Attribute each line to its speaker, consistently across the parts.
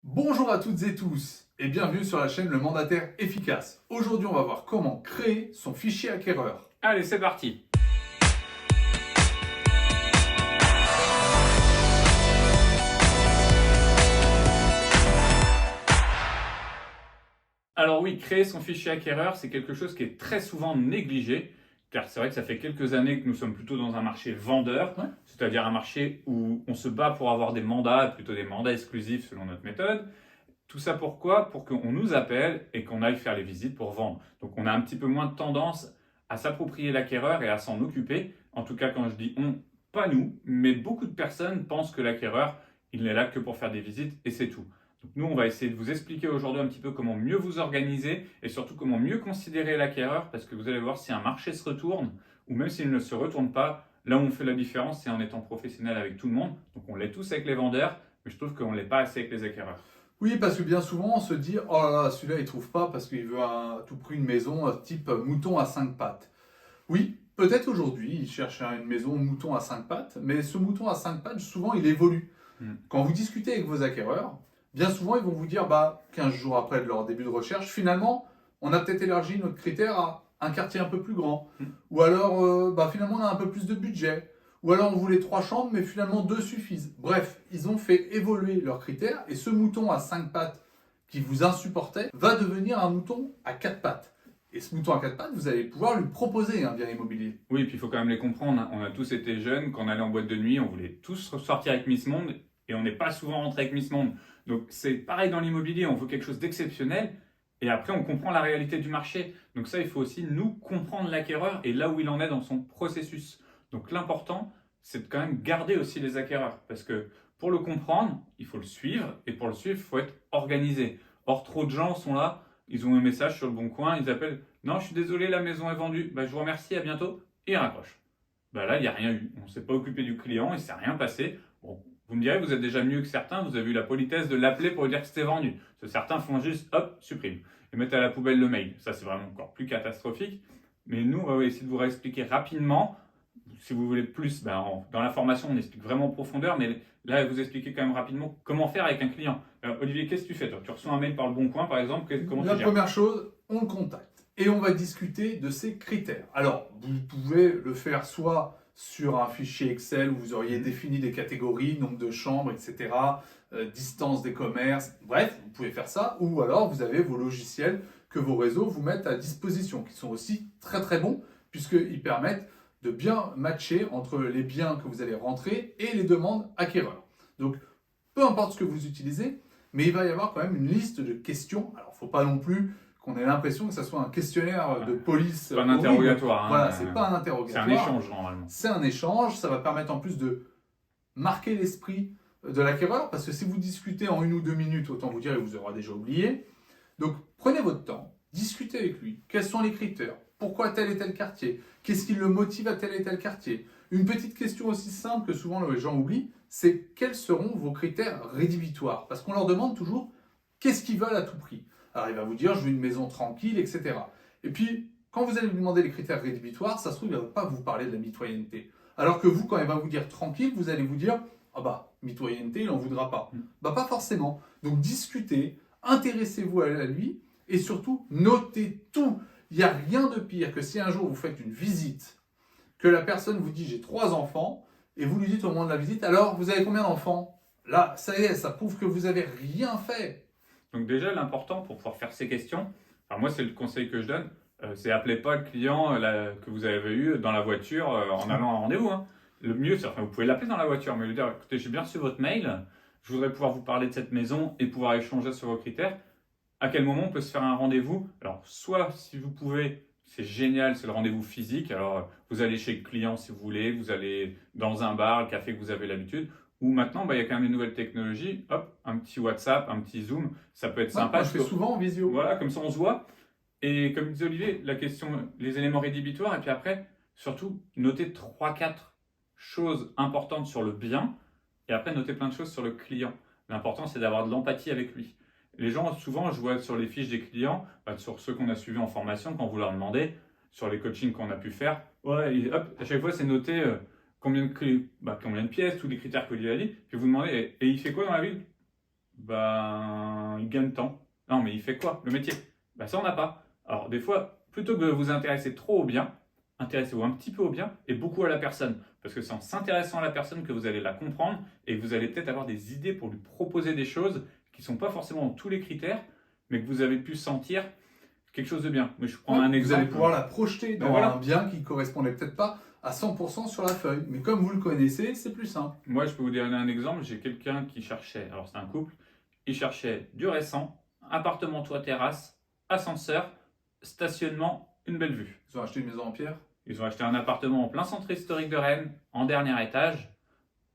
Speaker 1: Bonjour à toutes et tous et bienvenue sur la chaîne Le Mandataire Efficace. Aujourd'hui, on va voir comment créer son fichier acquéreur.
Speaker 2: Allez, c'est parti. Alors oui, créer son fichier acquéreur, c'est quelque chose qui est très souvent négligé, car c'est vrai que ça fait quelques années que nous sommes plutôt dans un marché vendeur,
Speaker 1: Ouais.
Speaker 2: c'est-à-dire un marché où on se bat pour avoir des mandats, plutôt des mandats exclusifs selon notre méthode. Tout ça pourquoi? Pour qu'on nous appelle et qu'on aille faire les visites pour vendre. Donc on a un petit peu moins de tendance à s'approprier l'acquéreur et à s'en occuper. En tout cas, quand je dis on, pas nous, mais beaucoup de personnes pensent que l'acquéreur, il n'est là que pour faire des visites et c'est tout. Donc nous, on va essayer de vous expliquer aujourd'hui un petit peu comment mieux vous organiser et surtout comment mieux considérer l'acquéreur, parce que vous allez voir si un marché se retourne ou même s'il ne se retourne pas, là où on fait la différence, c'est en étant professionnel avec tout le monde. Donc on l'est tous avec les vendeurs, mais je trouve qu'on ne l'est pas assez avec les acquéreurs.
Speaker 1: Oui, parce que bien souvent, on se dit « Oh là là, celui-là, il trouve pas parce qu'il veut à tout prix une maison type mouton à 5 pattes. » Oui, peut-être aujourd'hui, il cherche une maison mouton à 5 pattes, mais ce mouton à 5 pattes, souvent, il évolue. Quand vous discutez avec vos acquéreurs, bien souvent, ils vont vous dire, 15 jours après de leur début de recherche, finalement, on a peut-être élargi notre critère à un quartier un peu plus grand. Ou alors, finalement, on a un peu plus de budget. Ou alors, on voulait 3 chambres, mais finalement, 2 suffisent. Bref, ils ont fait évoluer leurs critères, et ce mouton à 5 pattes qui vous insupportait va devenir un mouton à 4 pattes. Et ce mouton à 4 pattes, vous allez pouvoir lui proposer un bien immobilier.
Speaker 2: Oui, puis il faut quand même les comprendre. On a tous été jeunes, quand on allait en boîte de nuit, on voulait tous sortir avec Miss Monde et on n'est pas souvent rentré avec Miss Monde. Donc c'est pareil dans l'immobilier, on veut quelque chose d'exceptionnel et après on comprend la réalité du marché. Donc ça, il faut aussi nous comprendre l'acquéreur et là où il en est dans son processus. Donc l'important, c'est de quand même garder aussi les acquéreurs parce que pour le comprendre, il faut le suivre et pour le suivre, il faut être organisé. Or, trop de gens sont là, ils ont un message sur le bon coin, ils appellent non, je suis désolé, la maison est vendue. Je vous remercie, à bientôt. Et il raccroche. Là, il n'y a rien eu. On ne s'est pas occupé du client, il ne s'est rien passé. Bon, vous me direz, vous êtes déjà mieux que certains, vous avez eu la politesse de l'appeler pour lui dire que c'était vendu. Parce que certains font juste, hop, supprime. Et mettent à la poubelle le mail. Ça, c'est vraiment encore plus catastrophique. Mais nous, on va essayer de vous réexpliquer rapidement. Si vous voulez plus, dans la formation, on explique vraiment en profondeur, mais là, vous expliquer quand même rapidement comment faire avec un client. Alors, Olivier, qu'est-ce que tu fais toi? Tu reçois un mail par le Bon Coin, par exemple, comment
Speaker 1: La
Speaker 2: tu gères?
Speaker 1: première chose, on le contacte et on va discuter de ses critères. Alors, vous pouvez le faire soit sur un fichier Excel où vous auriez défini des catégories, nombre de chambres, etc., distance des commerces, bref, vous pouvez faire ça, ou alors vous avez vos logiciels que vos réseaux vous mettent à disposition, qui sont aussi très très bons, puisqu'ils permettent de bien matcher entre les biens que vous allez rentrer et les demandes acquéreurs. Donc, peu importe ce que vous utilisez, mais il va y avoir quand même une liste de questions. Alors, il ne faut pas non plus qu'on ait l'impression que ce soit un questionnaire de police.
Speaker 2: C'est pas un
Speaker 1: horrible.
Speaker 2: interrogatoire.
Speaker 1: Voilà, c'est pas un interrogatoire.
Speaker 2: C'est un échange normalement.
Speaker 1: C'est un échange. Ça va permettre en plus de marquer l'esprit de l'acquéreur, parce que si vous discutez en 1 ou 2 minutes, autant vous dire, il vous aura déjà oublié. Donc, prenez votre temps, discutez avec lui. Quels sont les critères? Pourquoi tel et tel quartier? Qu'est-ce qui le motive à tel et tel quartier? Une petite question aussi simple que souvent les gens oublient, c'est quels seront vos critères rédhibitoires? Parce qu'on leur demande toujours qu'est-ce qu'ils veulent à tout prix. Alors il va vous dire je veux une maison tranquille, etc. Et puis quand vous allez lui demander les critères rédhibitoires, ça se trouve il ne va pas vous parler de la mitoyenneté. Alors que vous, quand il va vous dire tranquille, vous allez vous dire mitoyenneté, il n'en voudra pas. Pas forcément. Donc discutez, intéressez-vous à lui et surtout notez tout. Il n'y a rien de pire que si un jour vous faites une visite, que la personne vous dit j'ai 3 enfants, et vous lui dites au moment de la visite, alors vous avez combien d'enfants? Là, ça y est, ça prouve que vous n'avez rien fait.
Speaker 2: Donc déjà, l'important pour pouvoir faire ces questions, moi c'est le conseil que je donne, c'est appelez pas le client que vous avez eu dans la voiture en allant à un rendez-vous. Le mieux, c'est, vous pouvez l'appeler dans la voiture, mais lui dire, écoutez, j'ai bien reçu votre mail, je voudrais pouvoir vous parler de cette maison et pouvoir échanger sur vos critères. À quel moment on peut se faire un rendez-vous? Alors, soit si vous pouvez, c'est génial, c'est le rendez-vous physique. Alors, vous allez chez le client si vous voulez, vous allez dans un bar, le café que vous avez l'habitude. Ou maintenant, il y a quand même les nouvelles technologies. Hop, un petit WhatsApp, un petit Zoom, ça peut être sympa.
Speaker 1: Moi, je fais souvent en visio.
Speaker 2: Voilà, comme ça on se voit. Et comme disait Olivier, la question, les éléments rédhibitoires, et puis après, surtout, notez 3-4 choses importantes sur le bien, et après, notez plein de choses sur le client. L'important, c'est d'avoir de l'empathie avec lui. Les gens, souvent, je vois sur les fiches des clients, sur ceux qu'on a suivis en formation, quand vous leur demandez, sur les coachings qu'on a pu faire, hop, à chaque fois, c'est noté combien de pièces, tous les critères qu'Olivier a dit, puis vous demandez, et il fait quoi dans la vie? Ben, il gagne temps. Non, mais il fait quoi? Le métier? Ben, ça, on n'a pas. Alors, des fois, plutôt que de vous intéresser trop au bien, intéressez-vous un petit peu au bien et beaucoup à la personne. Parce que c'est en s'intéressant à la personne que vous allez la comprendre et que vous allez peut-être avoir des idées pour lui proposer des choses qui ne sont pas forcément dans tous les critères, mais que vous avez pu sentir quelque chose de bien. Mais je prends un
Speaker 1: Vous
Speaker 2: exemple.
Speaker 1: allez pouvoir la projeter dans
Speaker 2: voilà.
Speaker 1: un bien qui ne correspondait peut-être pas à 100% sur la feuille. Mais comme vous le connaissez, c'est plus simple.
Speaker 2: Moi, je peux vous donner un exemple. J'ai quelqu'un qui cherchait, alors c'est un couple, il cherchait du récent, appartement toit terrasse, ascenseur, stationnement, une belle vue.
Speaker 1: Ils ont acheté une maison en pierre.
Speaker 2: Ils ont acheté un appartement en plein centre historique de Rennes, en dernier étage,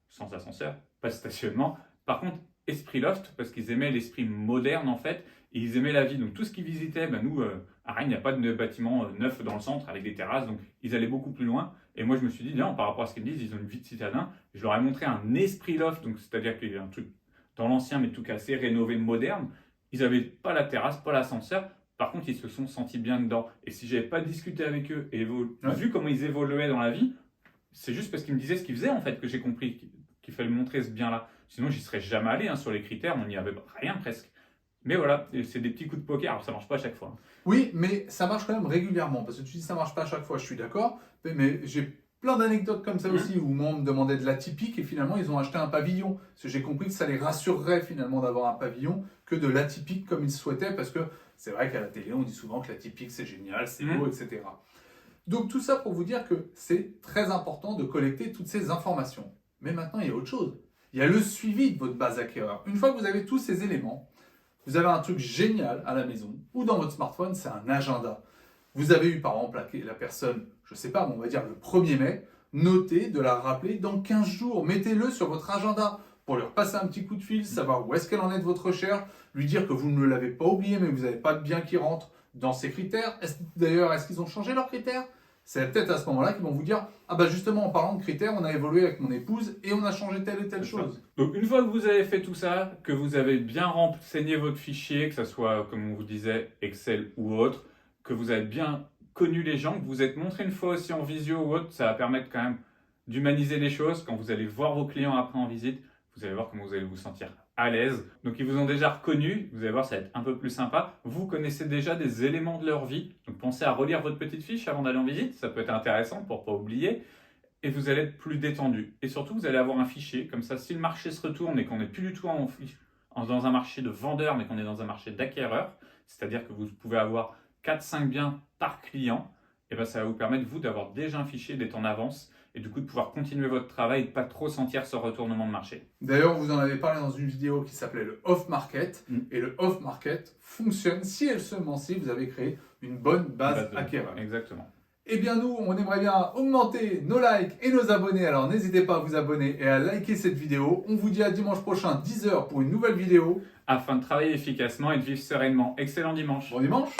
Speaker 2: sans ascenseur, pas de stationnement. Par contre, esprit loft, parce qu'ils aimaient l'esprit moderne en fait, et ils aimaient la vie. Donc tout ce qu'ils visitaient, ben nous, à Rennes, il n'y a pas de bâtiment neuf dans le centre avec des terrasses, donc ils allaient beaucoup plus loin. Et moi, je me suis dit, non, par rapport à ce qu'ils me disent, ils ont une vie de citadin. Je leur ai montré un esprit loft, donc c'est-à-dire qu'il y a un truc dans l'ancien, mais tout cassé, rénové, moderne. Ils n'avaient pas la terrasse, pas l'ascenseur. Par contre, ils se sont sentis bien dedans. Et si j'avais pas discuté avec eux et vu comment ils évoluaient dans la vie, c'est juste parce qu'ils me disaient ce qu'ils faisaient en fait que j'ai compris qu'il fallait montrer ce bien-là. Sinon, j'y serais jamais allé sur les critères, on n'y avait rien presque. Mais voilà, c'est des petits coups de poker, alors ça marche pas à chaque fois.
Speaker 1: Oui, mais ça marche quand même régulièrement. Parce que tu dis ça marche pas à chaque fois, je suis d'accord. Mais j'ai plein d'anecdotes comme ça aussi où moi on me demandait de l'atypique et finalement ils ont acheté un pavillon. Parce que j'ai compris que ça les rassurerait finalement d'avoir un pavillon que de l'atypique comme ils souhaitaient. Parce que c'est vrai qu'à la télé on dit souvent que l'atypique c'est génial, c'est beau, etc. Donc tout ça pour vous dire que c'est très important de collecter toutes ces informations. Mais maintenant il y a autre chose. Il y a le suivi de votre base acquéreur. Une fois que vous avez tous ces éléments, vous avez un truc génial à la maison ou dans votre smartphone, c'est un agenda. Vous avez eu par exemple la personne, je ne sais pas, on va dire le 1er mai, notez de la rappeler dans 15 jours. Mettez-le sur votre agenda pour lui repasser un petit coup de fil, savoir où est-ce qu'elle en est de votre recherche, lui dire que vous ne l'avez pas oublié mais vous n'avez pas de bien qui rentre dans ces critères. D'ailleurs, est-ce qu'ils ont changé leurs critères? C'est peut-être à ce moment-là qu'ils vont vous dire « Ah bah justement, en parlant de critères, on a évolué avec mon épouse et on a changé telle et telle chose. »
Speaker 2: Donc une fois que vous avez fait tout ça, que vous avez bien renseigné votre fichier, que ce soit, comme on vous disait, Excel ou autre, que vous avez bien connu les gens, que vous êtes montré une fois aussi en visio ou autre, ça va permettre quand même d'humaniser les choses. Quand vous allez voir vos clients après en visite, vous allez voir comment vous allez vous sentir à l'aise. Donc ils vous ont déjà reconnu, vous allez voir, ça va être un peu plus sympa. Vous connaissez déjà des éléments de leur vie, donc pensez à relire votre petite fiche avant d'aller en visite, ça peut être intéressant pour ne pas oublier. Et vous allez être plus détendu. Et surtout, vous allez avoir un fichier, comme ça, si le marché se retourne et qu'on n'est plus du tout dans un marché de vendeur, mais qu'on est dans un marché d'acquéreur, c'est-à-dire que vous pouvez avoir 4-5 biens par client, et ben ça va vous permettre, vous, d'avoir déjà un fichier, d'être en avance, et du coup de pouvoir continuer votre travail et de ne pas trop sentir ce retournement de marché.
Speaker 1: D'ailleurs, vous en avez parlé dans une vidéo qui s'appelait le off-market, et le off-market fonctionne si et seulement si vous avez créé une bonne base acquéreur.
Speaker 2: Exactement.
Speaker 1: Eh bien nous, on aimerait bien augmenter nos likes et nos abonnés, alors n'hésitez pas à vous abonner et à liker cette vidéo. On vous dit à dimanche prochain, 10h pour une nouvelle vidéo.
Speaker 2: Afin de travailler efficacement et de vivre sereinement. Excellent dimanche.
Speaker 1: Bon dimanche.